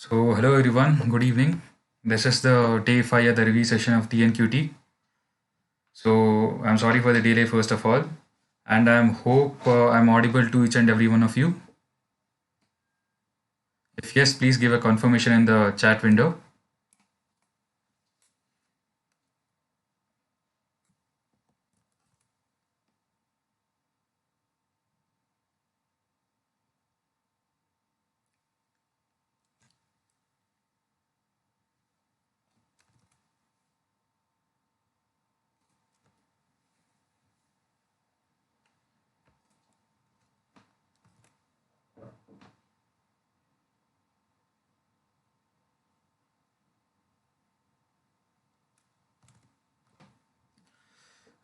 Hello everyone, good evening. This is the day 5 of the review session of TNQT. I'm sorry for the delay first of all, and I hope I'm audible to each and every one of you. If yes, please give a confirmation in the chat window.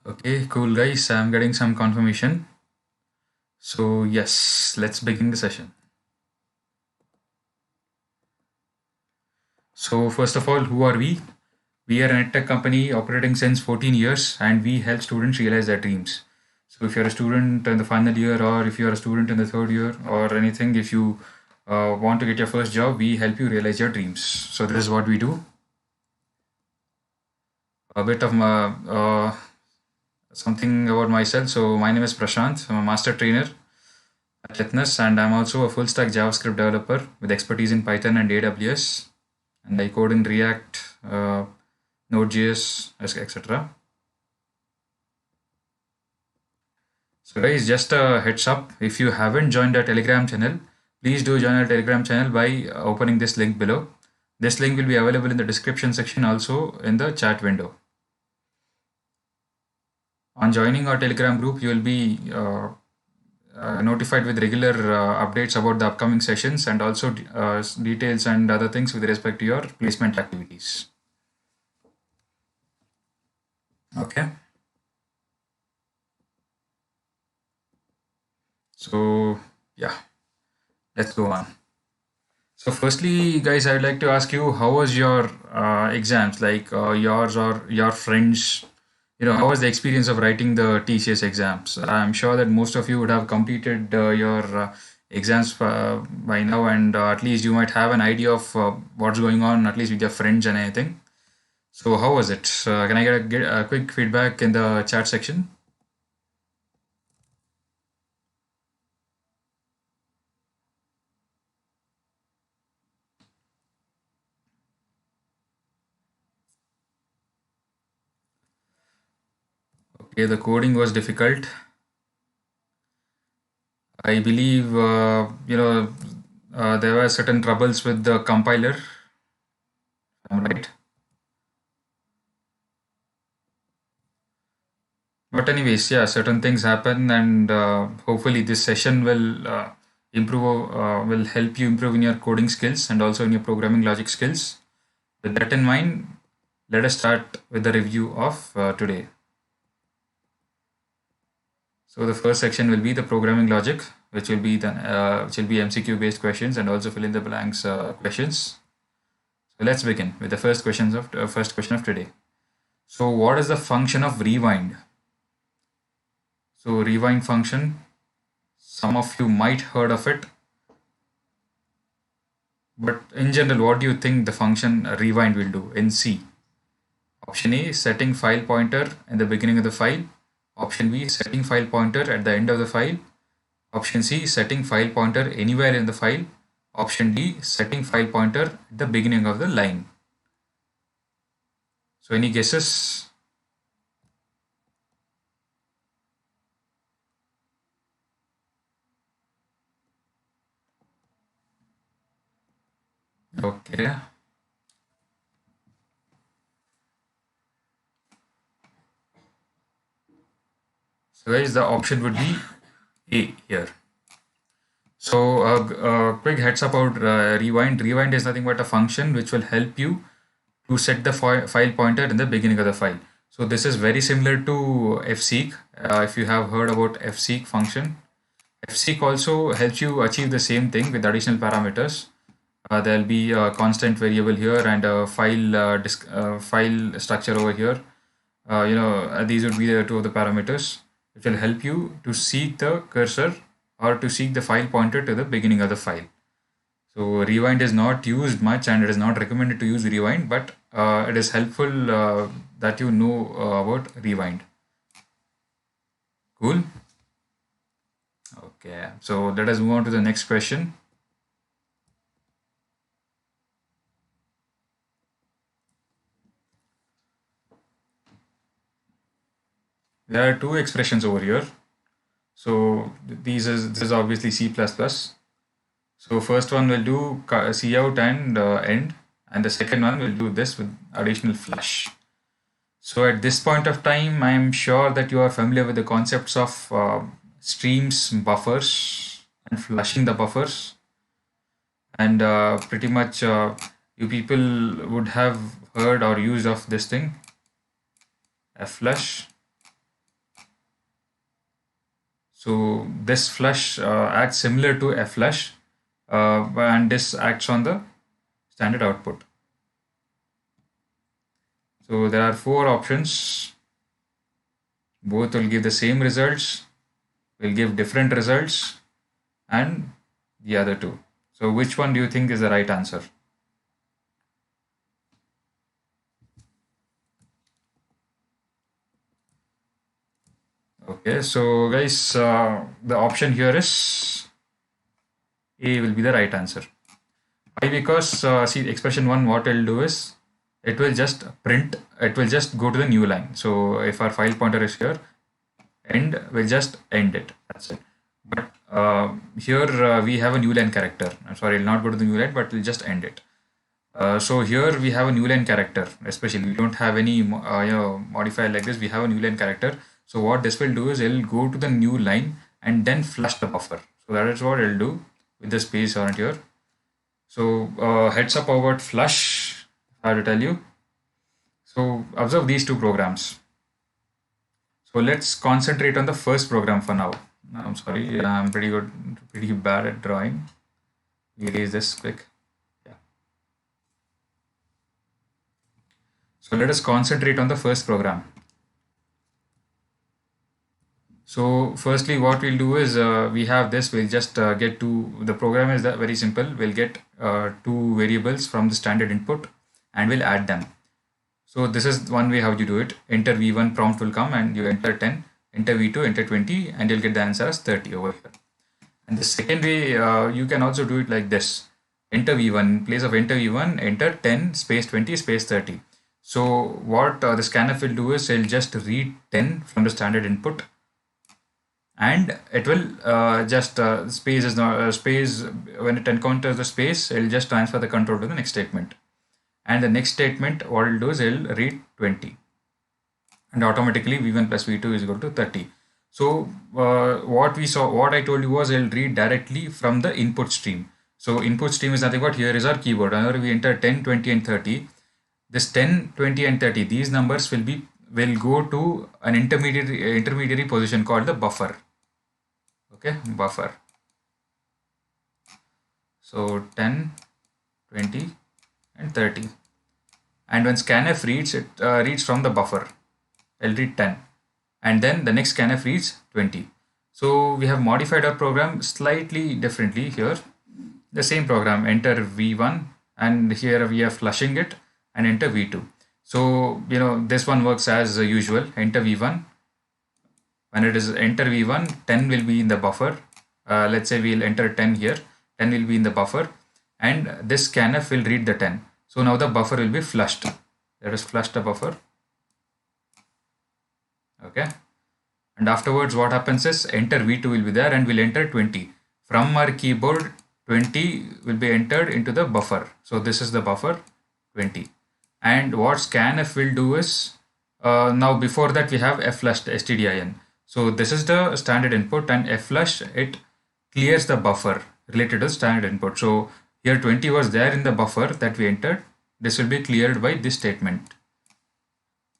Okay, cool guys, I'm getting some confirmation. So yes, let's begin the session. So first of all, who are we? We are an edtech company operating since 14 years and we help students realize their dreams. So if you're a student in the final year or if you're a student in the third year or anything, if you want to get your first job, we help you realize your dreams. So this is what we do. A bit of something about myself. So my name is Prashant. I'm a master trainer at Ethnus and I'm also a full stack JavaScript developer with expertise in Python and AWS. And I code in React, Node.js, etc. So guys, just a heads up, if you haven't joined our Telegram channel, please do join our Telegram channel by opening this link below. This link will be available in the description section, also in the chat window. On joining our Telegram group, you will be notified with regular updates about the upcoming sessions and also details and other things with respect to your placement activities. Okay. So yeah, let's go on. So firstly, guys, I'd like to ask you, how was your exams, like yours or your friends? How was the experience of writing the TCS exams? I'm sure that most of you would have completed your exams by now, and at least you might have an idea of what's going on, at least with your friends and anything. So how was it? Can I get a quick feedback in the chat section? Okay, the coding was difficult. I believe there were certain troubles with the compiler. I'm right. But anyways, yeah, certain things happen, and hopefully this session will help you improve in your coding skills and also in your programming logic skills. With that in mind, let us start with the review of today. So the first section will be the programming logic, which will be MCQ based questions and also fill in the blanks questions. So let's begin with the first question of today. So what is the function of rewind? So rewind function, some of you might heard of it, but in general, what do you think the function rewind will do in C? Option A, setting file pointer in the beginning of the file. Option B, setting file pointer at the end of the file. Option C, setting file pointer anywhere in the file. Option D, setting file pointer at the beginning of the line. So any guesses? Okay. So guys, the option would be A here. So quick heads up about rewind. Rewind is nothing but a function which will help you to set the file pointer in the beginning of the file. So this is very similar to fseek. If you have heard about fseek function, fseek also helps you achieve the same thing with additional parameters. There'll be a constant variable here and a file structure over here. These would be the two of the parameters which will help you to seek the cursor or to seek the file pointer to the beginning of the file. So rewind is not used much and it is not recommended to use rewind, but it is helpful that you know about rewind. Cool. Okay, so let us move on to the next question. There are two expressions over here. So this is obviously C++. So first one will do cout and end, and the second one will do this with additional flush. So at this point of time, I am sure that you are familiar with the concepts of streams, buffers, and flushing the buffers. And pretty much you people would have heard or used of this thing, flush. So this flush acts similar to flush, and this acts on the standard output. So there are four options. Both will give the same results, will give different results, and the other two. So which one do you think is the right answer? Okay, so guys, the option here is A will be the right answer. Why? Because see, expression 1, what it'll do is it will just print, it will just go to the new line. So if our file pointer is here, end will just end it. That's it. But here we have a new line character. I'm sorry, it'll not go to the new line, but we'll just end it. So here we have a new line character, especially we don't have any modifier like this. We have a new line character. So what this will do is it'll go to the new line and then flush the buffer. So that is what it'll do with the space around here. So heads up about flush, I have to tell you. So observe these two programs. So let's concentrate on the first program for now. I'm sorry, I'm pretty bad at drawing. Erase this quick. Yeah. So let us concentrate on the first program. So firstly, what we'll do is we have this. We'll just get the program is that very simple. We'll get two variables from the standard input and we'll add them. So this is one way how you do it. Enter V1, prompt will come and you enter 10, enter V2, enter 20, and you'll get the answer as 30 over here. And the second way, you can also do it like this. Enter V1, in place of enter V1, enter 10, space 20, space 30. So what the scanf will do is it'll just read 10 from the standard input, and it will just space is not space when it encounters the space, it'll just transfer the control to the next statement. And the next statement, what it'll do is it'll read 20, and automatically V1 plus V2 is equal to 30. So what I told you was it'll read directly from the input stream. So input stream is nothing but here is our keyboard. Whenever we enter 10, 20, and 30, this 10, 20, and 30, these numbers will go to an intermediary position called the buffer. Okay, buffer. So 10, 20, and 30. And when scanf reads, it reads from the buffer. It'll read 10. And then the next scanf reads 20. So we have modified our program slightly differently here. The same program, enter V1, and here we are flushing it, and enter V2. So, this one works as usual. Enter V1. When it is enter V1, 10 will be in the buffer. Let's say we'll enter 10 here. 10 will be in the buffer, and this scanf will read the 10. So now the buffer will be flushed. Let us flush the buffer. Okay. And afterwards, what happens is enter V2 will be there, and we'll enter 20. From our keyboard, 20 will be entered into the buffer. So this is the buffer 20. And what scanf will do is, now before that we have flushed stdin. So this is the standard input, and flush, it clears the buffer related to standard input. So here 20 was there in the buffer that we entered. This will be cleared by this statement.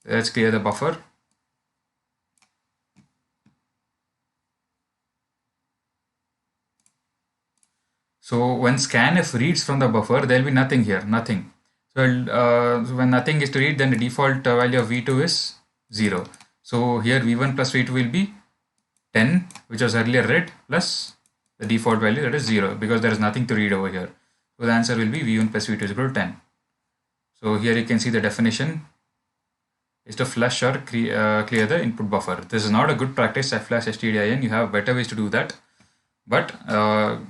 Let's clear the buffer. So when scanf reads from the buffer, there will be nothing here, nothing. So when nothing is to read, then the default value of V2 is 0. So here V1 plus V2 will be 10, which was earlier read, plus the default value, that is 0, because there is nothing to read over here. So the answer will be V1 plus V2 is equal to 10. So here you can see the definition is to flush or clear the input buffer. This is not a good practice, flush stdin. You have better ways to do that. But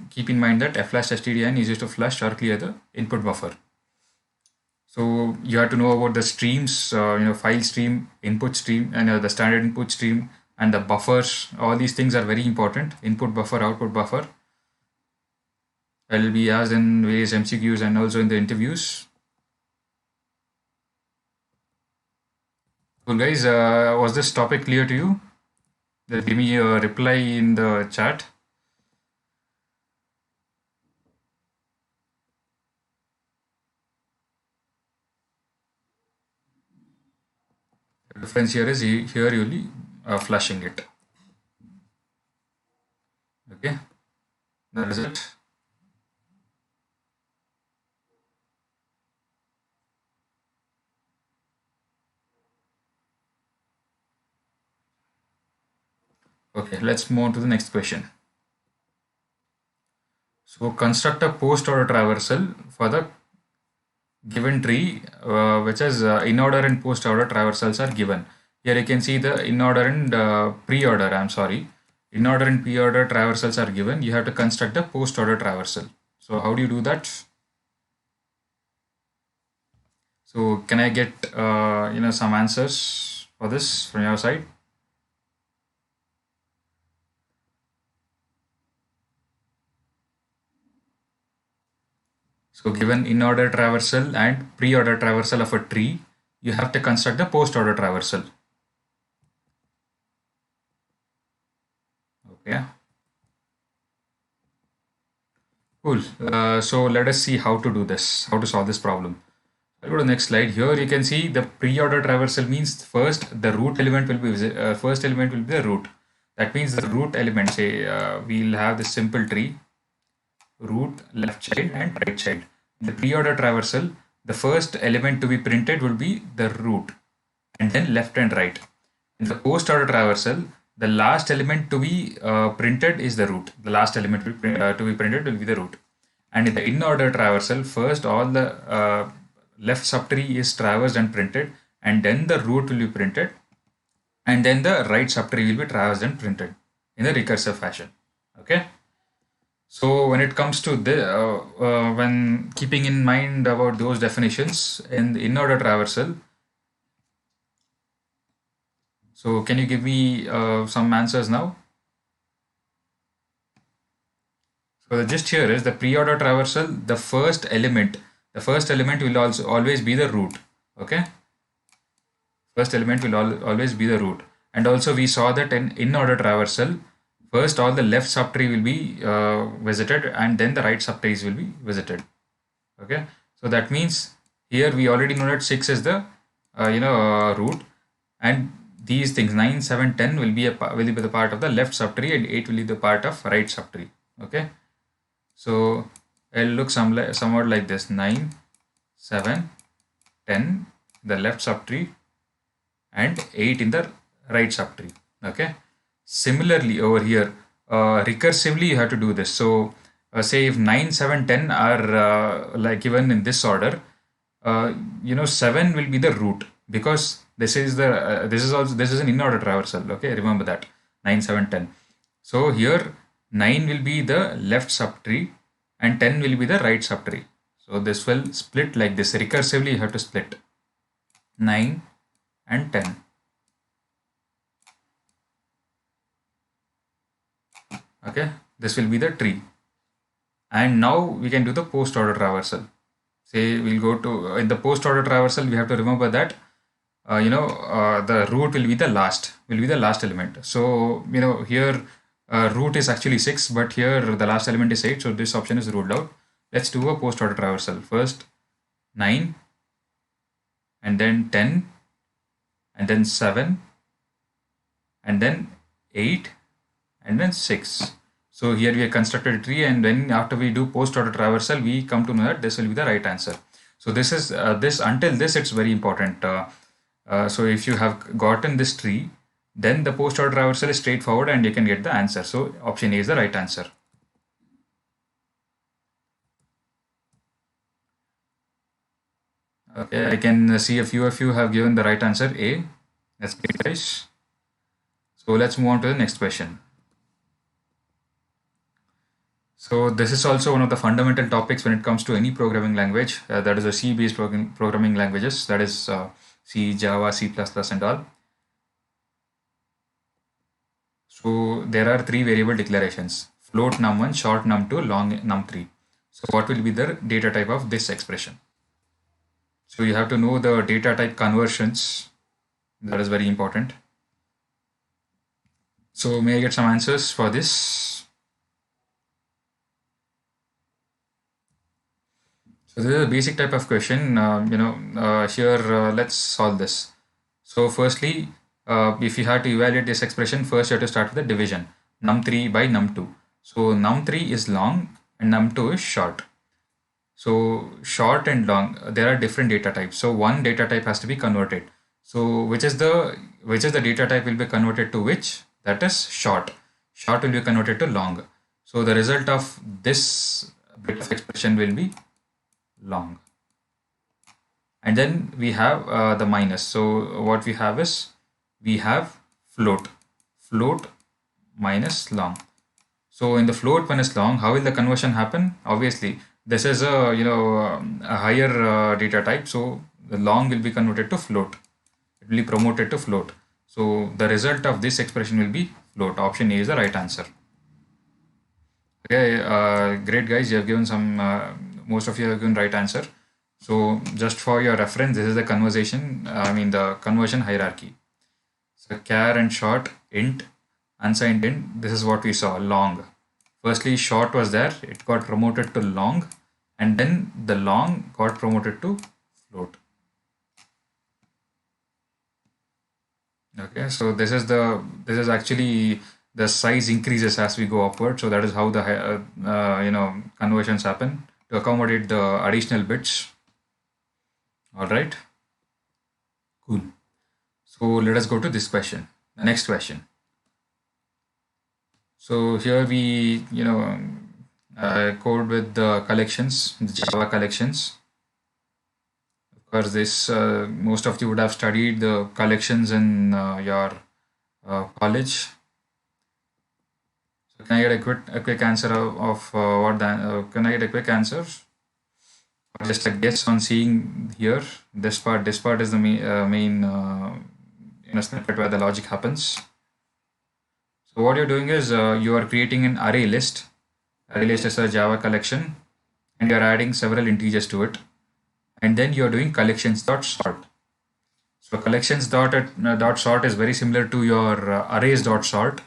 keep in mind that flush stdin is used to flush or clear the input buffer. So you have to know about the streams, file stream, input stream, and the standard input stream, and the buffers. All these things are very important. Input buffer, output buffer. Will be asked in various MCQs and also in the interviews. Cool guys, was this topic clear to you? Give me a reply in the chat. The difference here is here you'll be flushing it. Okay, that is it. Okay, let's move on to the next question. So construct a post-order traversal for the given tree, which is in-order and post-order traversals are given. Here you can see the in-order and pre-order, in-order and pre-order traversals are given. You have to construct a post-order traversal. So how do you do that? So can I get some answers for this from your side? So given in-order traversal and pre-order traversal of a tree, you have to construct the post-order traversal. Okay. Cool. So let us see how to do this, how to solve this problem. I'll go to the next slide. Here you can see the pre-order traversal means first the root element will be first element will be the root. That means the root element, say we'll have this simple tree, root, left child and right child. In the pre-order traversal, the first element to be printed will be the root and then left and right. In the post-order traversal, the last element to be printed is the root. The last element to be printed will be the root. And in the in-order traversal, first all the left subtree is traversed and printed, and then the root will be printed, and then the right subtree will be traversed and printed in a recursive fashion. Okay. So when it comes to the when keeping in mind about those definitions in the in-order traversal, so can you give me some answers now? So the gist here is the pre-order traversal, the first element will also always be the root. Okay. First element will always be the root. And also we saw that in order traversal, first all the left subtree will be visited and then the right subtrees will be visited. Okay. So that means here we already know that 6 is the root, and these things 9, 7, 10 will be the part of the left subtree and 8 will be the part of right subtree. Okay. So it'll look somewhat like this: 9, 7, 10 the left subtree and 8 in the right subtree. Okay. Similarly over here, recursively you have to do this. So say if 9, 7, 10 are like given in this order, 7 will be the root, because this is the this is an in-order traversal. Okay, remember that 9, 7, 10. So here 9 will be the left subtree and 10 will be the right subtree. So this will split like this. Recursively you have to split 9 and 10. Okay, this will be the tree. And now we can do the post-order traversal. Say we'll go to in the post-order traversal, we have to remember that the root will be the last element. So here root is actually 6, but here the last element is 8, so this option is ruled out. Let's do a post-order traversal. First 9 and then 10 and then 7 and then 8 and then 6. So here we have constructed a tree, and then after we do post-order traversal, we come to know that this will be the right answer. So this is until this it's very important. So if you have gotten this tree, then the post-order traversal is straightforward and you can get the answer. So option A is the right answer. Okay, I can see a few of you have given the right answer, A. That's great, guys. So let's move on to the next question. So this is also one of the fundamental topics when it comes to any programming language. That is a C-based programming languages. That is C, Java, C++, and all. So there are three variable declarations: float num1, short num2, long num3. So what will be the data type of this expression? So you have to know the data type conversions. That is very important. So may I get some answers for this? So this is a basic type of question. Here let's solve this. So firstly, if you have to evaluate this expression, first you have to start with the division. Num3 by num2. So num3 is long and num2 is short. So short and long, there are different data types. So one data type has to be converted. So which is the data type will be converted to which? That is short. Short will be converted to long. So the result of this bit of expression will be long. And then we have the minus. So what we have is we have float minus long. So in the float minus long, how will the conversion happen? Obviously, this is a higher data type. So the long will be converted to float. It will be promoted to float. So the result of this expression will be float. Option A is the right answer. Okay, great guys. You have given some. Most of you have given right answer. So just for your reference, this is the the conversion hierarchy. So char and short, int, unsigned int. This is what we saw. Long. Firstly, short was there. It got promoted to long, and then the long got promoted to float. Okay, so this is actually the size increases as we go upward. So that is how the conversions happen to accommodate the additional bits. All right, cool. So let us go to this question, the next question. So here we code with the collections, the Java collections. Of course, this most of you would have studied the collections in your college. So can I get a quick answer of what the can I get a quick answer? Or just a guess on seeing here this part. This part is the main snippet where the logic happens. So what you're doing is you are creating an array list. Array list is a Java collection, and you're adding several integers to it, and then you're doing collections.sort. So collections.sort is very similar to your arrays.sort,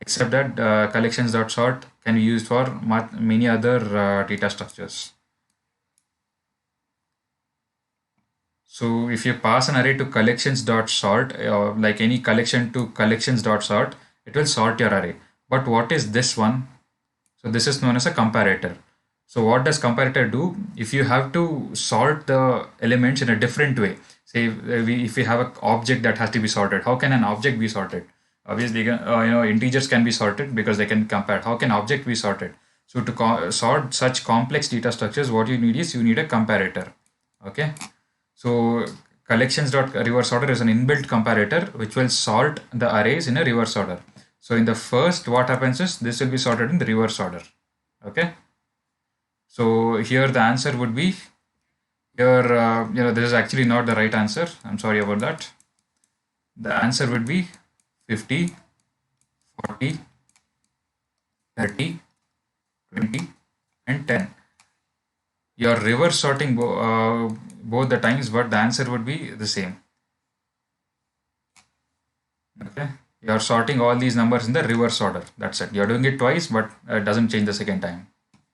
except that collections.sort can be used for many other data structures. So if you pass an array to collections.sort, like any collection to collections.sort, it will sort your array. But what is this one? So this is known as a comparator. So what does comparator do? If you have to sort the elements in a different way, say if we have an object that has to be sorted, how can an object be sorted? Obviously, integers can be sorted because they can compare. How can object be sorted? So to sort such complex data structures, what you need is you need a comparator. Okay. So collections.reverse order is an inbuilt comparator which will sort the arrays in a reverse order. So in the first, what happens is this will be sorted in the reverse order. Okay. So here the answer would be here. This is actually not the right answer. I'm sorry about that. The answer would be 50, 40, 30, 20, and 10. You're reverse sorting both the times, but the answer would be the same. Okay, you're sorting all these numbers in the reverse order. That's it. You're doing it twice, but it doesn't change the second time,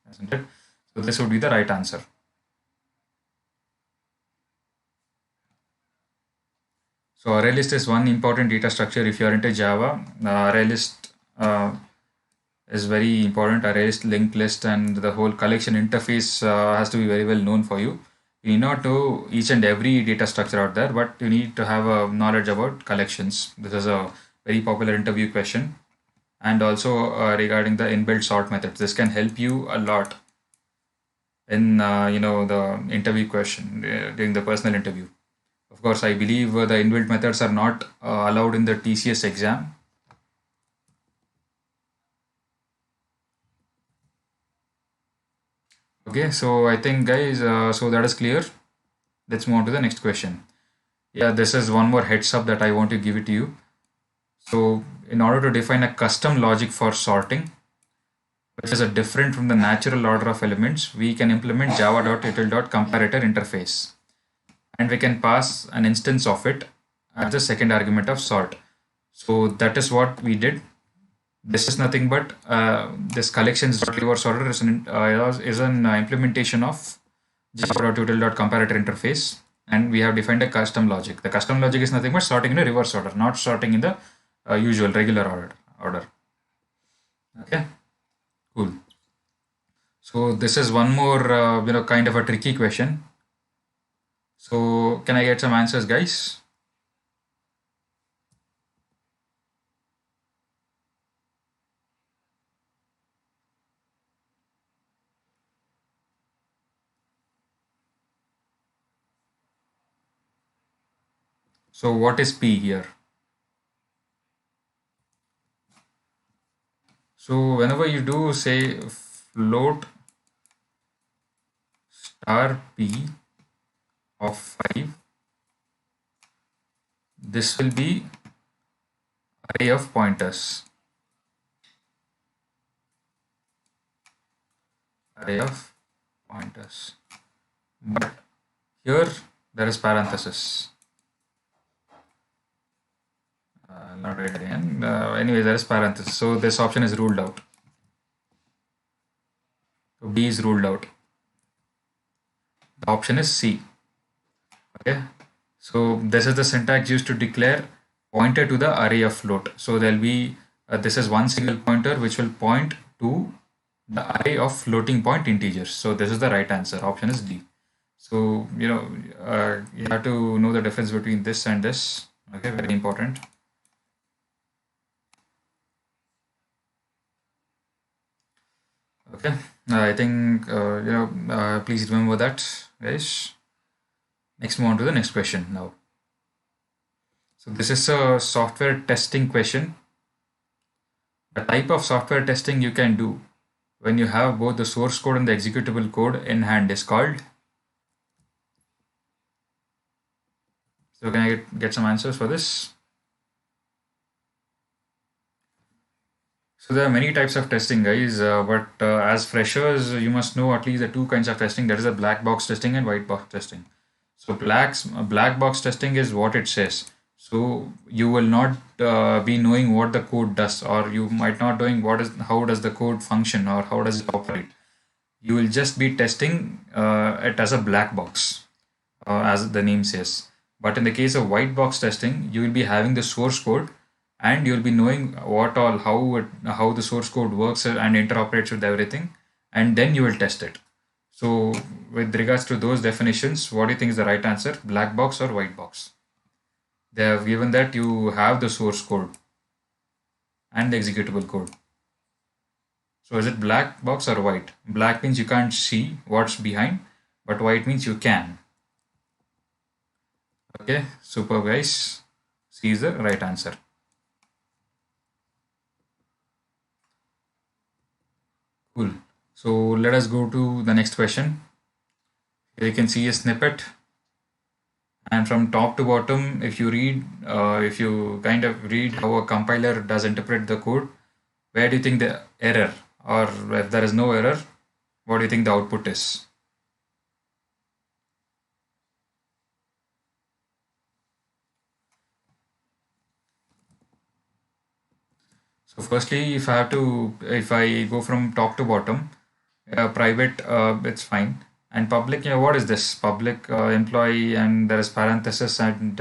isn't it? So this would be the right answer. So Arraylist is one important data structure. If you are into Java, Arraylist is very important. Arraylist, linked list, and the whole collection interface has to be very well known for you. You need not know each and every data structure out there, but you need to have a knowledge about collections. This is a very popular interview question. And also regarding the inbuilt sort methods, this can help you a lot in the interview question during the personal interview. Of course, I believe the inbuilt methods are not allowed in the TCS exam. Okay, so I think guys, so that is clear. Let's move on to the next question. Yeah, this is one more heads up that I want to give it to you. So in order to define a custom logic for sorting, which is a different from the natural order of elements, we can implement java.title.comparator interface. And we can pass an instance of it as the second argument of sort. So that is what we did. This is nothing but this collections.reverse order is an implementation of java.tutorial.comparator interface, and we have defined a custom logic. The custom logic is nothing but sorting in a reverse order, not sorting in the usual regular order. Okay, cool. So this is one more kind of a tricky question. So can I get some answers, guys? So what is P here? So whenever you do say float star P of 5, this will be array of pointers. Array of pointers. But here there is parenthesis. Not right again. Anyway, there is parenthesis. So this option is ruled out. So B is ruled out. The option is C. Okay. So this is the syntax used to declare pointer to the array of float. So there'll be this is one single pointer which will point to the array of floating point integers. So this is the right answer. Option is D. So you have to know the difference between this and this. Okay, very important. Okay, I think please remember that, guys. Next, move on to the next question now. So this is a software testing question. The type of software testing you can do when you have both the source code and the executable code in hand is called. So can I get some answers for this? So there are many types of testing, guys, but as freshers, you must know at least the two kinds of testing. That is a black box testing and white box testing. So black box testing is what it says. So you will not be knowing what the code does, or you might not knowing how does the code function or how does it operate. You will just be testing it as a black box, as the name says. But in the case of white box testing, you will be having the source code, and you'll be knowing how the source code works and interoperates with everything, and then you will test it. So with regards to those definitions, what do you think is the right answer, black box or white box? They have given that you have the source code and the executable code. So is it black box or white? Black means you can't see what's behind, but white means you can. Okay, super, guys. C is the right answer. Cool. So let us go to the next question. Here you can see a snippet, and from top to bottom, if you kind of read how a compiler does interpret the code, where do you think the error, or if there is no error, what do you think the output is? So firstly, if I go from top to bottom, private, it's fine. And public, what is this? Public employee, and there is parenthesis, and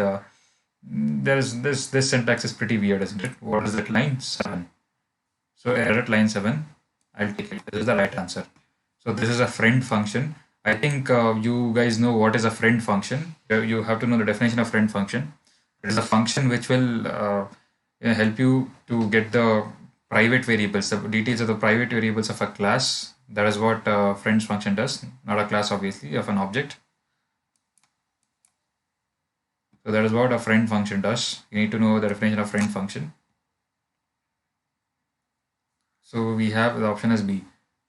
there is this syntax is pretty weird, isn't it? What is it? Line 7. So error at line 7. I'll take it. This is the right answer. So this is a friend function. I think you guys know what is a friend function. You have to know the definition of friend function. It is a function which will help you to get the private variables, the details of the private variables of a class. That is what friends function does, not a class obviously, of an object. So that is what a friend function does. You need to know the definition of friend function. So we have the option as B.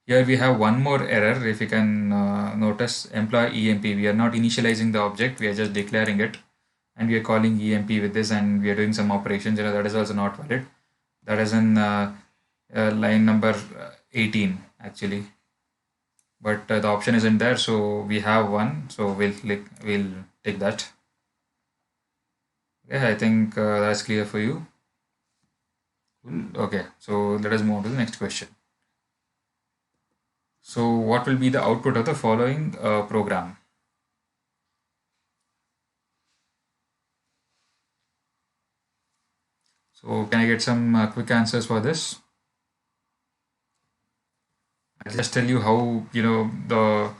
Here we have one more error. If you can notice, employee EMP. We are not initializing the object. We are just declaring it, and we are calling EMP with this, and we are doing some operations. That is also not valid. That is in line number 18 actually. But the option isn't there, so we have one. So we'll take that. Okay, I think that's clear for you. Okay, so let us move on to the next question. So what will be the output of the following program? So can I get some quick answers for this? I'll just tell you how the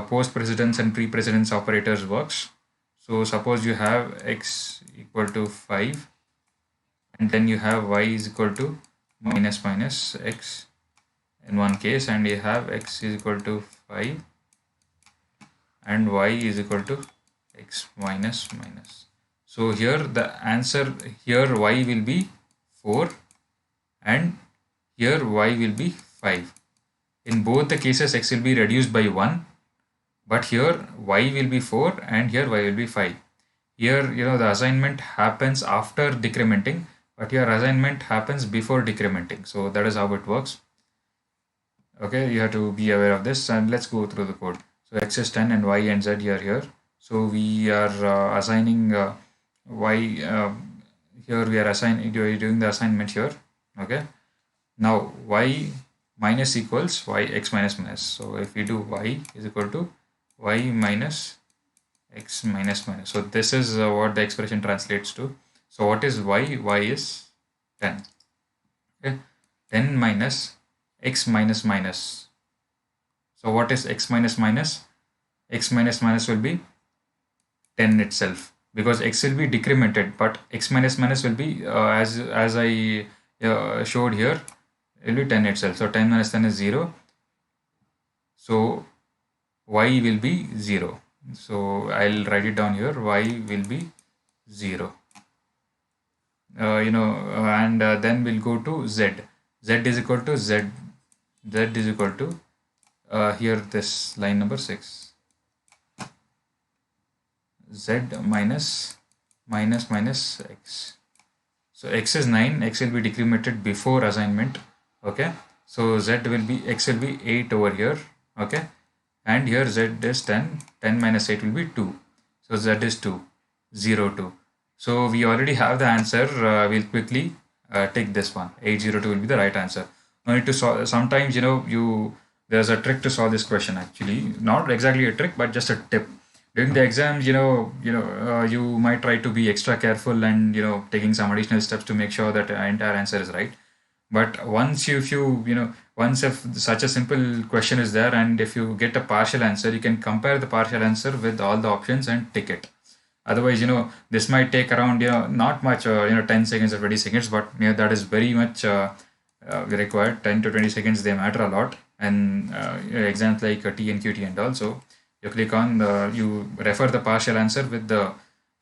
post precedence and pre-precedence operators works. So suppose you have x equal to 5, and then you have y is equal to minus minus x in one case, and you have x is equal to 5 and y is equal to x minus minus. So here the answer, here y will be 4 and here y will be 5. In both the cases x will be reduced by 1, but here y will be 4 and here y will be 5. Here the assignment happens after decrementing, but here assignment happens before decrementing. So that is how it works. Okay, you have to be aware of this, and let's go through the code. So x is 10 and y and z here. So we are assigning y here. We are assigning doing the assignment here. Okay, now y minus equals y x minus minus. So if we do y is equal to y minus x minus minus. So this is what the expression translates to. So what is y? Y is 10. Okay, 10 minus x minus minus. So what is x minus minus? X minus minus will be 10 itself, because x will be decremented, but x minus minus will be as I showed here, it will be 10 itself. So 10 minus 10 is 0. So y will be 0. So I'll write it down here. Y will be 0. And then we'll go to z. Z is equal to z. Z is equal to here this line number 6. Z minus minus minus x. So x is 9. X will be decremented before assignment. Okay. So z will be, x will be 8 over here. Okay. And here z is 10. 10 minus 8 will be 2. So z is 2. 0, 2. So we already have the answer. We'll quickly take this one. 802 will be the right answer. No need to solve. Sometimes there's a trick to solve this question actually. Not exactly a trick, but just a tip. During the exams, you might try to be extra careful and taking some additional steps to make sure that the entire answer is right. But once if such a simple question is there, and if you get a partial answer, you can compare the partial answer with all the options and tick it. Otherwise, this might take around, not much, 10 seconds or 20 seconds, but that is very much required. 10 to 20 seconds, they matter a lot. And exams like TNQT and also, you click on you refer the partial answer with the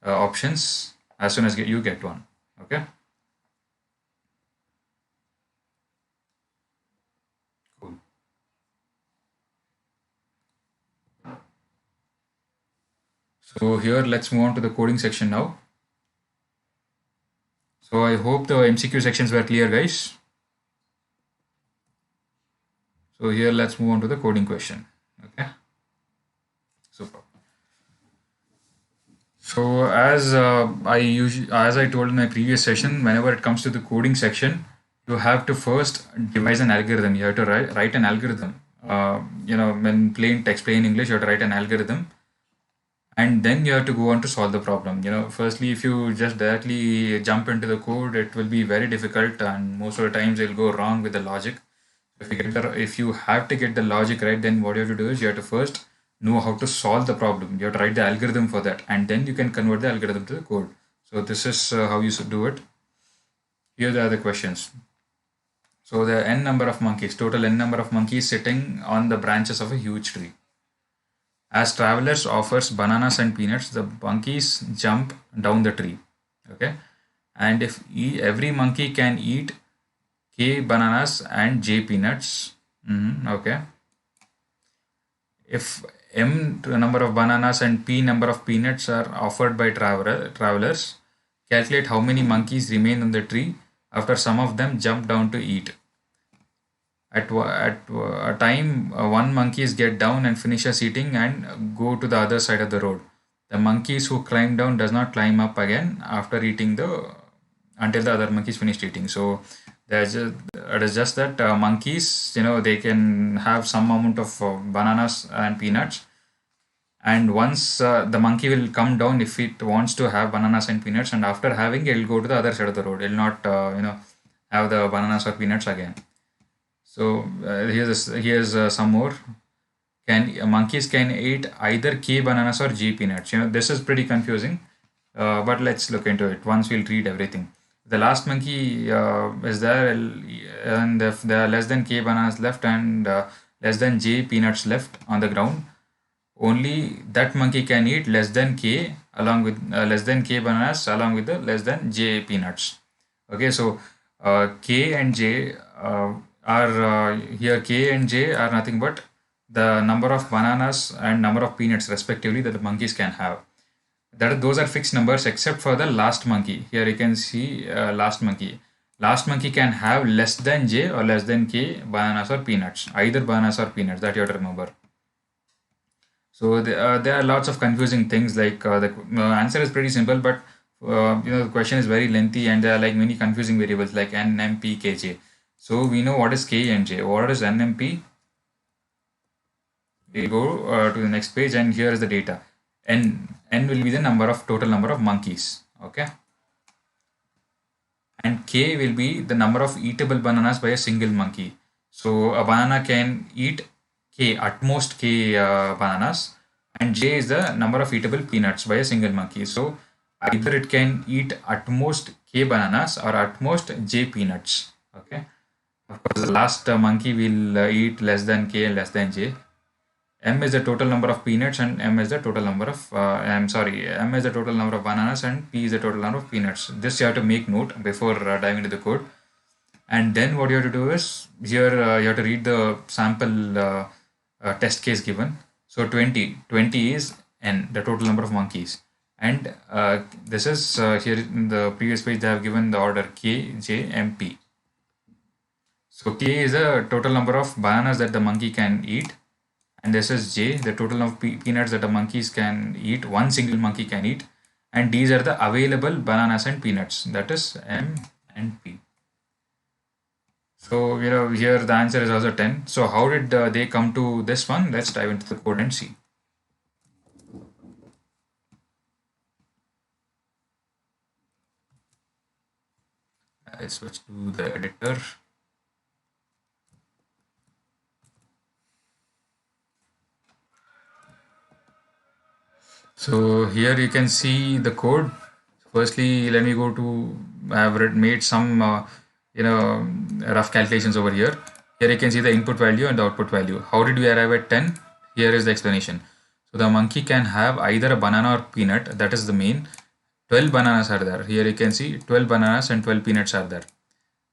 options as soon as you get one. Okay. Cool. So here, let's move on to the coding section now. So I hope the MCQ sections were clear, guys. So here, let's move on to the coding question. Okay. Super. So as I told in my previous session, whenever it comes to the coding section, you have to first devise an algorithm. You have to write an algorithm. When plain text, plain English, you have to write an algorithm, and then you have to go on to solve the problem. Firstly, if you just directly jump into the code, it will be very difficult, and most of the times you'll go wrong with the logic. If you have to get the logic right, then what you have to do is you have to first know how to solve the problem. You have to write the algorithm for that, and then you can convert the algorithm to the code. So this is how you should do it. Here are the questions. So there are n number of monkeys, total n number of monkeys sitting on the branches of a huge tree. As travelers offers bananas and peanuts, the monkeys jump down the tree. Okay, and if every monkey can eat k bananas and j peanuts, okay. If m number of bananas and p number of peanuts are offered by travelers, calculate how many monkeys remain on the tree after some of them jump down to eat. At a time, one monkeys get down and finishes eating and go to the other side of the road. The monkeys who climb down does not climb up again after eating until the other monkeys finished eating. So it is just that monkeys, they can have some amount of bananas and peanuts, and once the monkey will come down if it wants to have bananas and peanuts, and after having it will go to the other side of the road. It will not have the bananas or peanuts again. So here's some more. Monkeys can eat either K bananas or J peanuts? This is pretty confusing, but let's look into it. Once we'll read everything. The last monkey is there, and if there are less than K bananas left and less than J peanuts left on the ground, only that monkey can eat less than K along with less than K bananas along with the less than J peanuts. Okay, so K and J are here. K and J are nothing but the number of bananas and number of peanuts respectively that the monkeys can have. Those are fixed numbers except for the last monkey. Here you can see last monkey. Last monkey can have less than J or less than K bananas or peanuts. Either bananas or peanuts, that you have to remember. So there are lots of confusing things, like the answer is pretty simple, but the question is very lengthy and there are like many confusing variables like N, M, P, K, J. So we know what is K and J. What is N, M, P? We go to the next page, and here is the data. N will be the total number of monkeys. Okay. And K will be the number of eatable bananas by a single monkey. So a banana can eat K, at most K bananas, and J is the number of eatable peanuts by a single monkey. So either it can eat at most K bananas or at most J peanuts. Okay. Of course, the last monkey will eat less than K and less than J. M is the total number of peanuts and M is the total number of M is the total number of bananas and P is the total number of peanuts. This you have to make note before diving into the code. And then what you have to do is here you have to read the sample test case given. So 20 is N, the total number of monkeys, and this is here in the previous page they have given the order K, J, M, P. So K is the total number of bananas that the monkey can eat, and this is J, the total of peanuts that the monkeys can eat, one single monkey can eat, and these are the available bananas and peanuts, that is M and P. So here the answer is also 10. So how did they come to this one? Let's dive into the code and see. Let's switch to the editor. So here you can see the code. Firstly, let me go to, I have made some rough calculations over here. Here you can see the input value and the output value. How did we arrive at 10? Here is the explanation. So the monkey can have either a banana or peanut, that is the main. 12 bananas are there. Here you can see 12 bananas and 12 peanuts are there.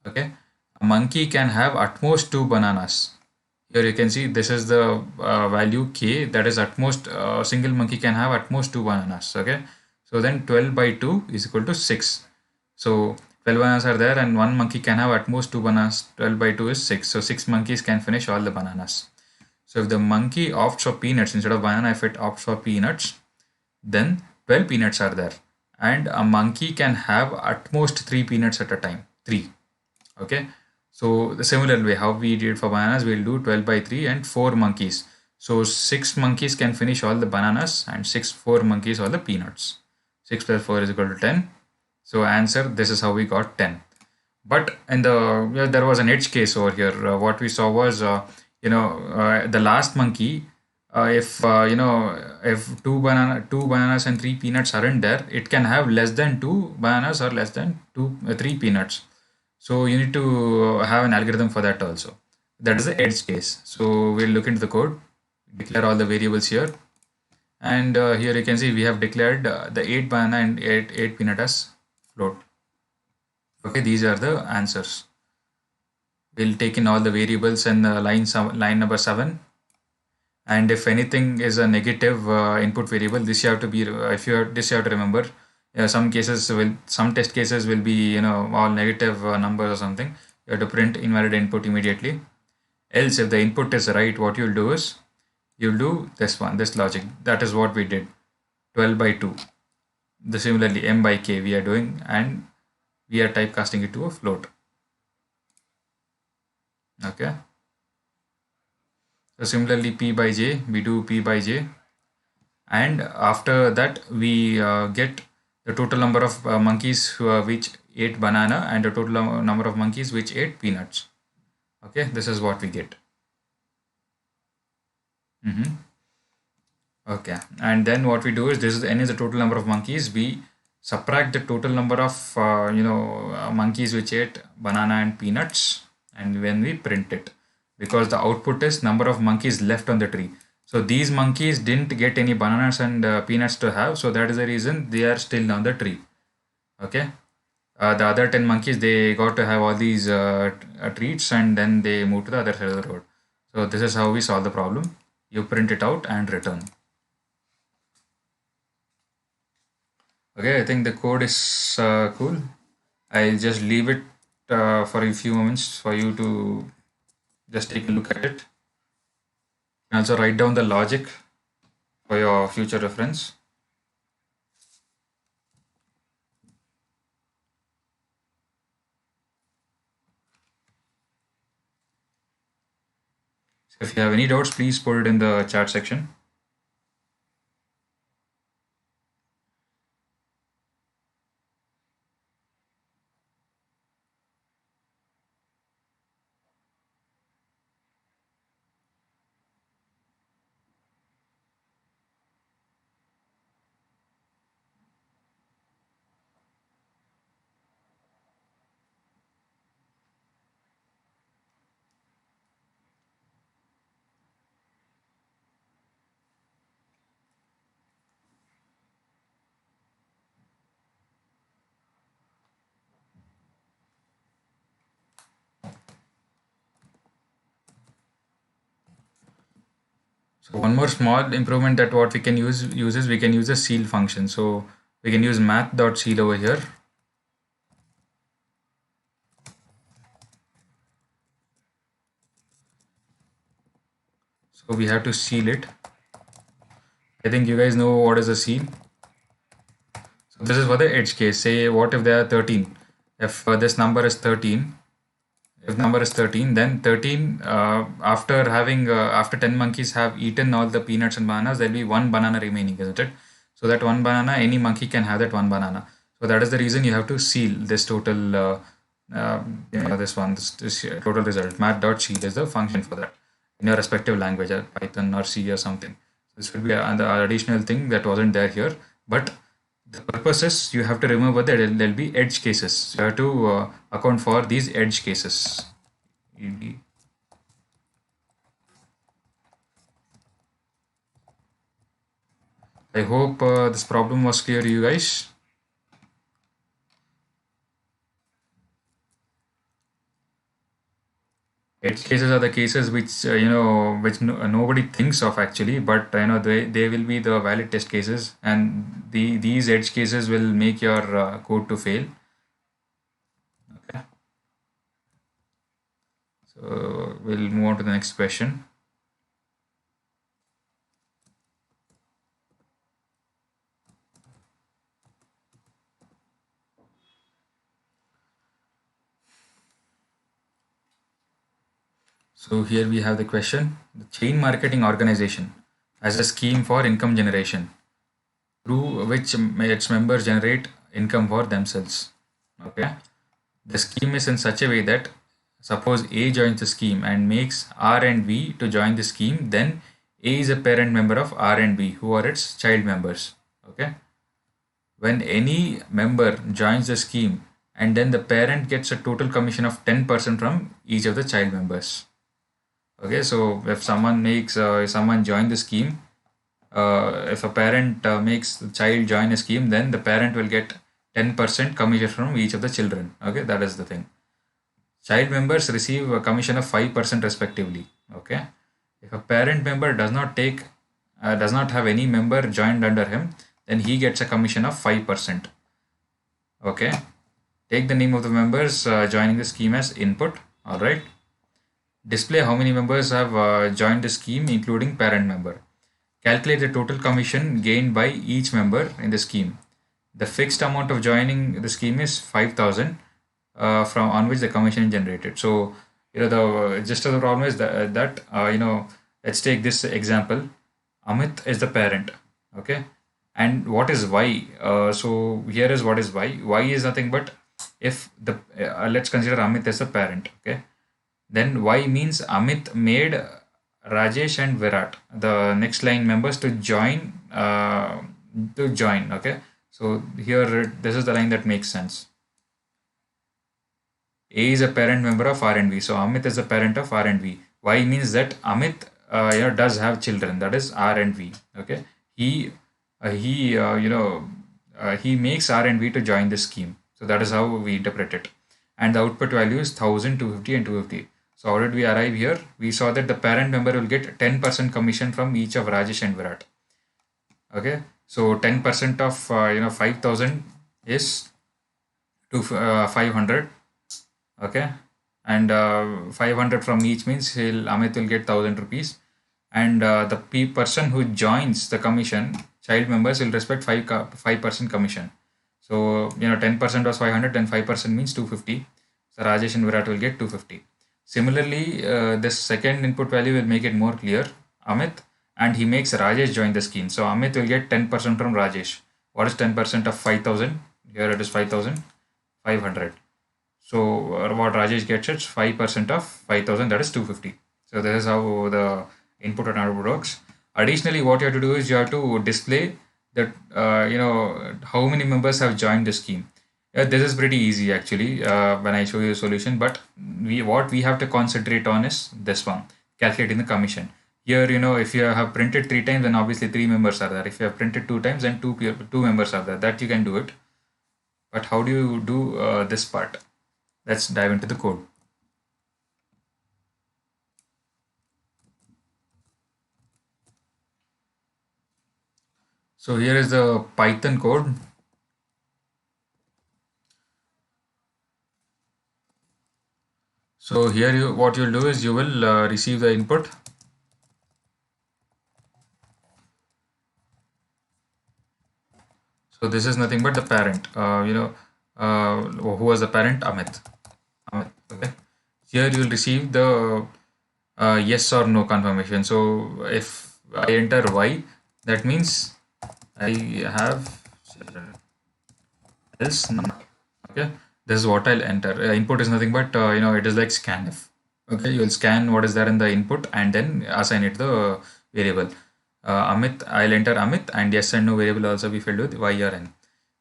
Okay. A monkey can have at most 2 bananas. Here you can see this is the value K, that is at most a single monkey can have at most 2 bananas. Okay. So then 12 by 2 is equal to 6. So 12 bananas are there and one monkey can have at most 2 bananas. 12 by 2 is 6. So 6 monkeys can finish all the bananas. So if the monkey opts for peanuts instead of banana, if it opts for peanuts, then 12 peanuts are there. And a monkey can have at most 3 peanuts at a time. 3. Okay. So the similar way how we did for bananas, we'll do 12 by 3 and 4 monkeys. So 6 monkeys can finish all the bananas and 4 monkeys all the peanuts. 6 plus 4 is equal to 10. So answer, this is how we got 10. But in there was an edge case over here. What we saw was the last monkey, if 2 bananas and 3 peanuts aren't there, it can have less than 2 bananas or less than 3 peanuts. So you need to have an algorithm for that also. That is the edge case. So we'll look into the code, declare all the variables here. And here you can see we have declared the 8 banana and 8 peanut as float. Okay, these are the answers. We'll take in all the variables and line number 7. And if anything is a negative input variable, this you have to be if you have, this you have to remember. Some test cases will be all negative numbers or something. You have to print invalid input immediately. Else, if the input is right, what you'll do is you'll do this logic. That is what we did. 12 by 2. Similarly, m by k we are doing, and we are typecasting it to a float. Okay. So similarly, p by j, we do p by j, and after that we get the total number of monkeys which ate banana and the total number of monkeys which ate peanuts. Okay, this is what we get. Okay, and then what we do is this is n is the total number of monkeys. We subtract the total number of monkeys which ate banana and peanuts, and when we print it, because the output is number of monkeys left on the tree. So these monkeys didn't get any bananas and peanuts to have, so that is the reason they are still on the tree. Okay, the other 10 monkeys, they got to have all these treats, and then they moved to the other side of the road. So this is how we solve the problem. You print it out and return. Okay, I think the code is cool. I'll just leave it for a few moments for you to just take a look at it. You can also write down the logic for your future reference. So if you have any doubts, please put it in the chat section. So one more small improvement that what we can use is we can use a ceil function. So we can use math.ceil over here. So we have to ceil it. I think you guys know what is a ceil. So this is for the edge case. Say what if there are 13? If this number is 13, if number is 13, then 13 after 10 monkeys have eaten all the peanuts and bananas, there'll be one banana remaining, isn't it? So that one banana, any monkey can have that one banana. So that is the reason you have to ceil this total this total result. Math.ceil is the function for that in your respective language, Python or C or something. This would be the additional thing that wasn't there here, but the purpose is you have to remember that there'll be edge cases. So you have to account for these edge cases. I hope this problem was clear to you guys. Edge cases are the cases which nobody thinks of actually, but they will be the valid test cases, and these edge cases will make your code to fail. Okay, so we'll move on to the next question. So here we have the question: the chain marketing organization has a scheme for income generation through which its members generate income for themselves. Okay, the scheme is in such a way that suppose A joins the scheme and makes R and B to join the scheme, then A is a parent member of R and B, who are its child members. Okay, when any member joins the scheme and then the parent gets a total commission of 10% from each of the child members. Okay, so if someone join the scheme, if a parent makes the child join a scheme, then the parent will get 10% commission from each of the children. Okay, that is the thing. Child members receive a commission of 5% respectively. Okay, if a parent member does not have any member joined under him, then he gets a commission of 5%. Okay, take the name of the members joining the scheme as input. All right. Display how many members have joined the scheme, including parent member. Calculate the total commission gained by each member in the scheme. The fixed amount of joining the scheme is 5,000, from on which the commission is generated. So, the gist of the problem is that let's take this example. Amit is the parent. Okay, and what is Y? So here is what is Y. Y is nothing but, if the let's consider Amit as the parent. Okay, then Y means Amit made Rajesh and Virat, the next line members, to join. Okay, so here this is the line that makes sense. A is a parent member of R and V, so Amit is the parent of R and V. Y means that Amit does have children, that is R and V. Okay, he makes R and V to join the scheme. So that is how we interpret it. And the output value is 1,000, 250, and 250. So how did we arrive here? We saw that the parent member will get 10% commission from each of Rajesh and Virat. Okay, so 10% of 5,000 is 500. Okay, and 500 from each means Amit will get 1,000 rupees, and the person who joins the commission, child members, will respect 5% commission. So 10% was 500, then 5% means 250. So Rajesh and Virat will get 250. Similarly, this second input value will make it more clear. Amit, and he makes Rajesh join the scheme. So Amit will get 10% from Rajesh. What is 10% of 5,000? Here it is 5,500. So what Rajesh gets is 5% of 5,000, that is 250. So this is how the input and output works. Additionally, what you have to do is you have to display that how many members have joined the scheme. This is pretty easy actually when I show you the solution, but what we have to concentrate on is this one, calculating the commission. Here, if you have printed 3 times, then obviously 3 members are there. If you have printed 2 times, then two members are there. That you can do it. But how do you do this part? Let's dive into the code. So here is the Python code. So here what you'll do is you will receive the input. So this is nothing but the parent. Who was the parent? Amit. Okay. Here you will receive the yes or no confirmation. So if I enter Y, that means I have children. Else not. Okay. This is what I'll enter. Input is nothing but it is like scanf. Okay, you will scan what is there in the input and then assign it the variable. Amit, I'll enter Amit, and yes and no variable also be filled with Y or N.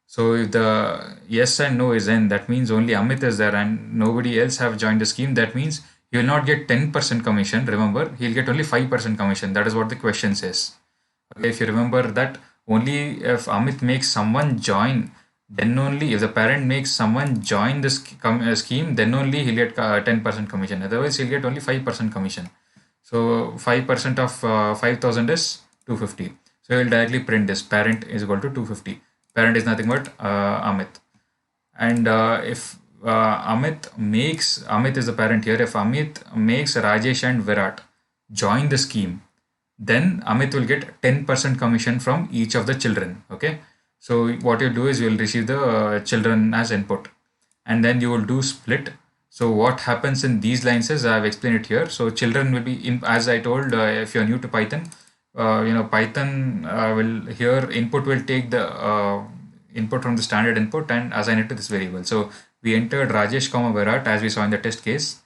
So if the yes and no is N, that means only Amit is there and nobody else have joined the scheme. That means he will not get 10% commission. Remember, he'll get only 5% commission. That is what the question says. Okay, if you remember that, only if Amit makes someone join, then only if the parent makes someone join this scheme, then only he'll get 10% commission. Otherwise, he'll get only 5% commission. So 5% of 5,000 is 250. So we'll directly print this parent is equal to 250. Parent is nothing but Amit. And if Amit is the parent here. If Amit makes Rajesh and Virat join the scheme, then Amit will get 10% commission from each of the children. Okay. So what you do is you will receive the children as input, and then you will do split. So what happens in these lines is I have explained it here. So children will be in, as I told, if you are new to Python, Python will here input will take the input from the standard input and assign it to this variable. So we entered Rajesh comma Virat as we saw in the test case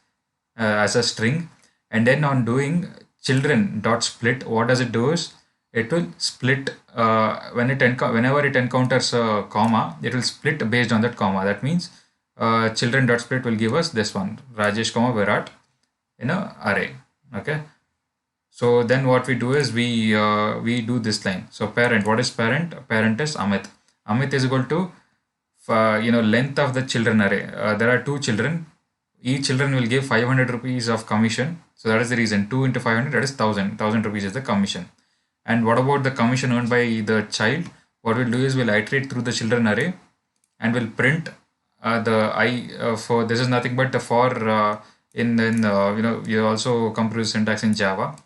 as a string, and then on doing children dot split, what does it do is it will split whenever it encounters a comma, it will split based on that comma. That means children.split will give us this one, Rajesh comma Virat in a array. Okay. So then what we do is we do this line. So parent, what is parent? Parent is Amit. Amit is equal to length of the children array. There are two children. Each children will give 500 rupees of commission. So that is the reason. 2 into 500, that is 1000 rupees is the commission. And what about the commission earned by the child? What we'll do is we'll iterate through the children array and we'll print the I for this is nothing but the for you also come through syntax in Java.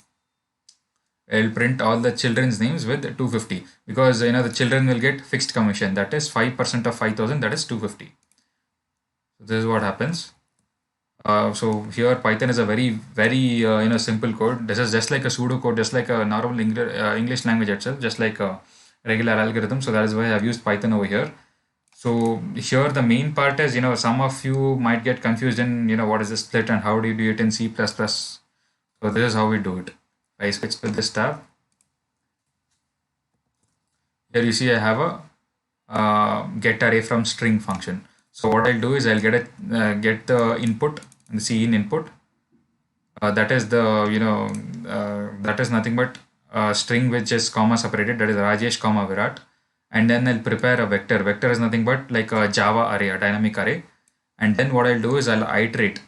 I'll print all the children's names with 250 because the children will get fixed commission, that is 5% of 5000, that is 250. So this is what happens. So here Python is a very simple code. This is just like a pseudo code, just like a normal English language itself, just like a regular algorithm. So that is why I've used Python over here. So here the main part is, some of you might get confused in, what is the split and how do you do it in C++. So this is how we do it. I switch to this tab. Here you see I have a get array from string function. So what I'll do is I'll get the input, the cin input. That is that is nothing but a string which is comma separated. That is Rajesh comma Virat. And then I'll prepare a vector. Vector is nothing but like a Java array, a dynamic array. And then what I'll do is I'll iterate.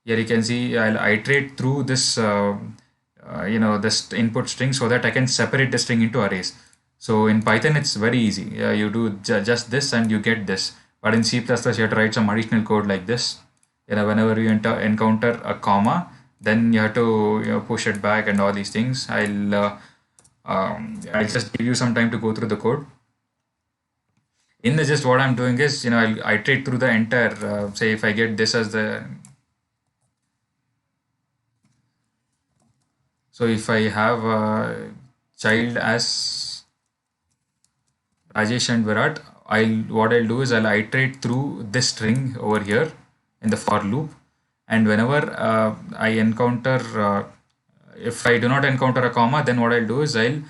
Here you can see I'll iterate through this this input string so that I can separate the string into arrays. So in Python it's very easy. You do just this and you get this. But in C++ you have to write some additional code like this. Whenever you encounter a comma, then you have to push it back and all these things. I'll just give you some time to go through the code. In the gist, what I'm doing is, I'll iterate through the entire, say if I get this as the, so if I have a child as Rajesh and Virat, what I'll do is I'll iterate through this string over here in the for loop. And whenever I encounter, if I do not encounter a comma, then what I'll do is I'll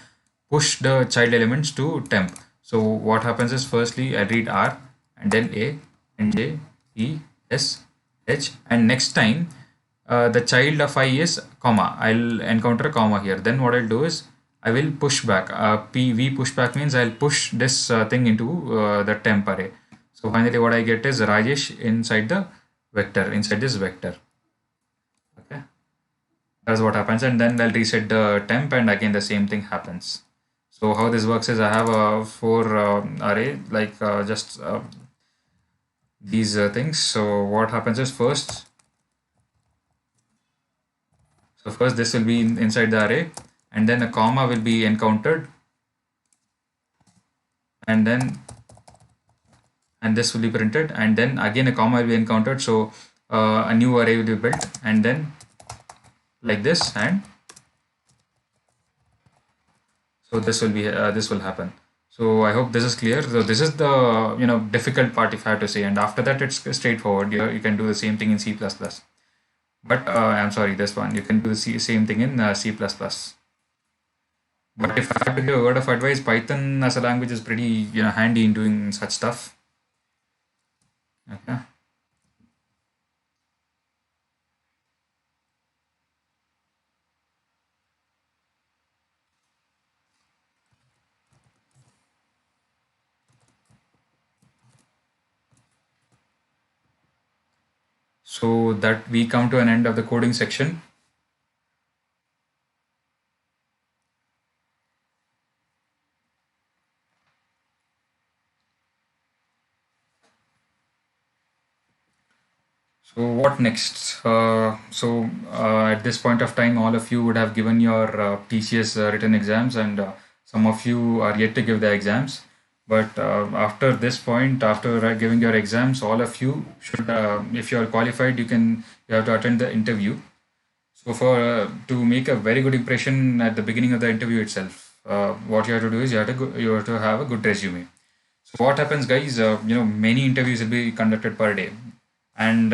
push the child elements to temp. So what happens is firstly I read R and then A and J, E, S, H, and next time the child of I is comma. I'll encounter a comma here. Then what I'll do is I will push back. PV pushback means I'll push this thing into the temp array. So finally what I get is Rajesh inside the vector, inside this vector. Okay, that's what happens, and then I'll reset the temp and again the same thing happens. So how this works is I have a for array like just these things. So what happens is first this will be inside the array, and then a comma will be encountered, and this will be printed, and then again a comma will be encountered. So a new array will be built, and then like this, and so this will be this will happen. So I hope this is clear. So this is the difficult part, if I have to say, and after that it's straightforward. You can do the same thing in C++. But I'm sorry, this one you can do the same thing in C++. But if I have to give a word of advice, Python as a language is pretty handy in doing such stuff. Okay. So that we come to an end of the coding section. So what next? At this point of time, all of you would have given your TCS written exams, and some of you are yet to give the exams. But after this point, after giving your exams, all of you should, if you are qualified, you have to attend the interview. So for to make a very good impression at the beginning of the interview itself, what you have to do is you have to have a good resume. So what happens, guys? Many interviews will be conducted per day, and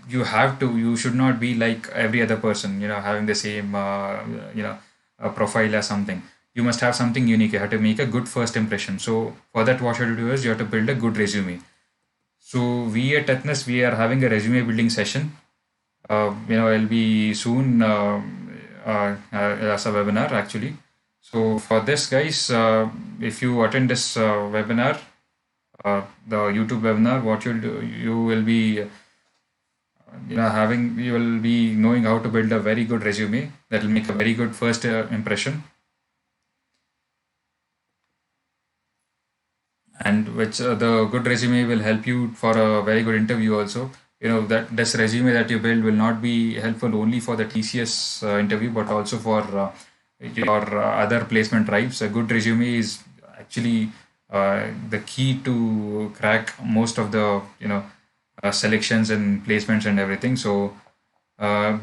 you should not be like every other person, having the same profile as something. You must have something unique. You have to make a good first impression. So for that, what you have to do is you have to build a good resume. So we at Ethnus, we are having a resume building session. It'll be soon as a webinar actually. So for this, guys, if you attend this webinar, the YouTube webinar, what you'll do, you will be you will be knowing how to build a very good resume that will make a very good first impression, and which the good resume will help you for a very good interview also. That this resume that you build will not be helpful only for the TCS interview, but also for your other placement drives. A good resume is actually the key to crack most of the selections and placements and everything. So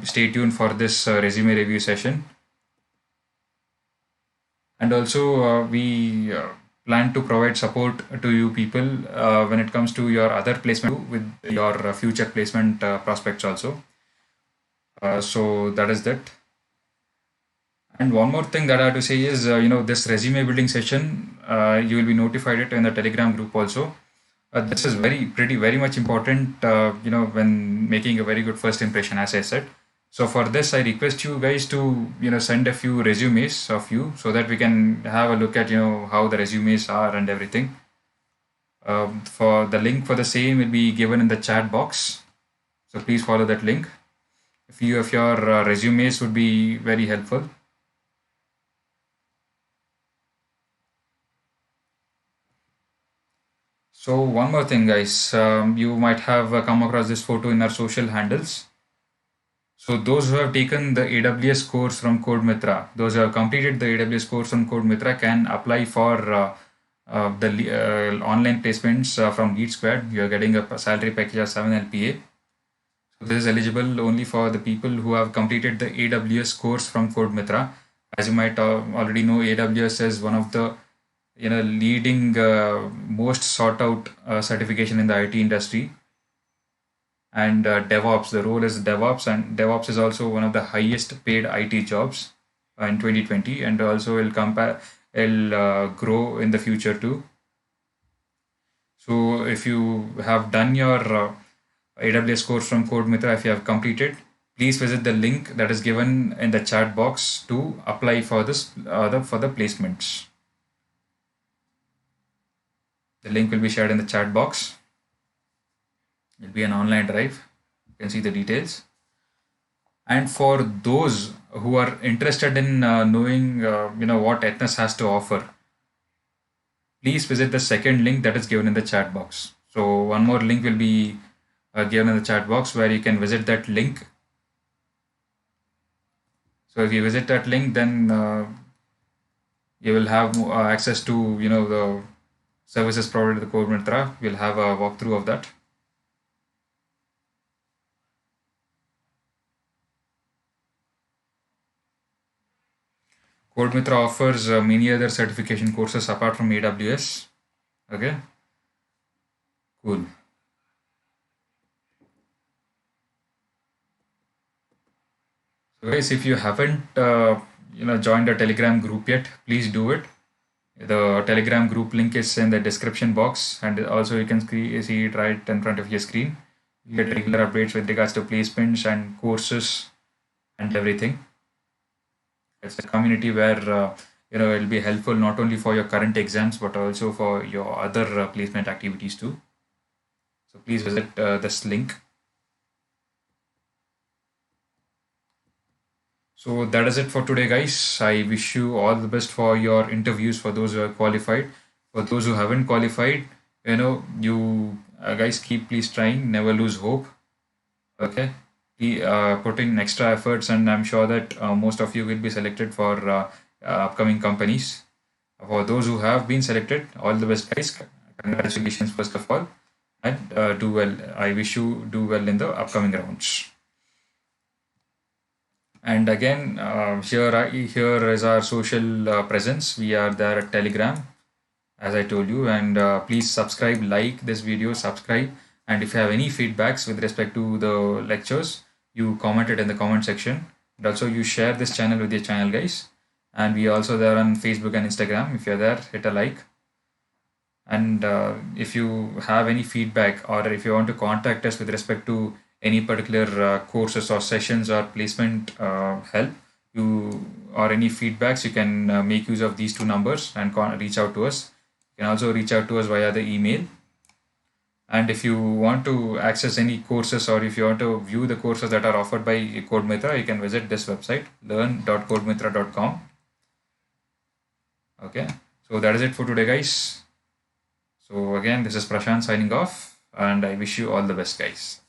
stay tuned for this resume review session. And also we plan to provide support to you people when it comes to your other placement with your future placement prospects also. So that is that. And one more thing that I have to say is, this resume building session, you will be notified it in the Telegram group also. This is very much important, when making a very good first impression, as I said. So for this, I request you guys to, send a few resumes of you so that we can have a look at, how the resumes are and everything. For the link for the same will be given in the chat box. So please follow that link. A few of your resumes would be very helpful. So one more thing, guys, you might have come across this photo in our social handles. So those who have taken the AWS course from Codemithra, those who have completed the AWS course from Codemithra can apply for the online placements from Lead Squad. You are getting a salary package of 7 LPA. So this is eligible only for the people who have completed the AWS course from Codemithra. As you might already know, AWS is one of the leading most sought out certification in the IT industry. And DevOps, the role is DevOps, and DevOps is also one of the highest paid IT jobs in 2020, and also will grow in the future too. So if you have done your AWS course from Codemithra, if you have completed, please visit the link that is given in the chat box to apply for this for the placements. The link will be shared in the chat box. It will be an online drive. You can see the details. And for those who are interested in knowing what Ethnus has to offer, please visit the second link that is given in the chat box. So one more link will be given in the chat box where you can visit that link. So if you visit that link, then you will have access to the services provided to the Codemithra. We'll have a walkthrough of that. Codemithra offers many other certification courses apart from AWS. Okay, cool. So guys, if you haven't joined the Telegram group yet, please do it. The Telegram group link is in the description box, and also you can see it right in front of your screen. You get regular updates with regards to placements and courses and everything. It's a community where it will be helpful not only for your current exams but also for your other placement activities too. So please visit this link. So that is it for today, guys. I wish you all the best for your interviews for those who are qualified. For those who haven't qualified, you guys please trying, never lose hope. Okay. Put in extra efforts, and I'm sure that most of you will be selected for upcoming companies. For those who have been selected, all the best, guys. Congratulations, first of all, and do well. I wish you do well in the upcoming rounds. And again, here is our social presence. We are there at Telegram, as I told you, and please subscribe, like this video, subscribe, and if you have any feedbacks with respect to the lectures, you comment it in the comment section. And also you share this channel with your channel, guys. And we are also there on Facebook and Instagram. If you're there, hit a like. And if you have any feedback, or if you want to contact us with respect to any particular courses or sessions or placement help, you or any feedbacks, you can make use of these two numbers and reach out to us. You can also reach out to us via the email. And if you want to access any courses, or if you want to view the courses that are offered by Codemithra, you can visit this website, learn.codemithra.com. Okay, so that is it for today, guys. So again, this is Prashant signing off, and I wish you all the best, guys.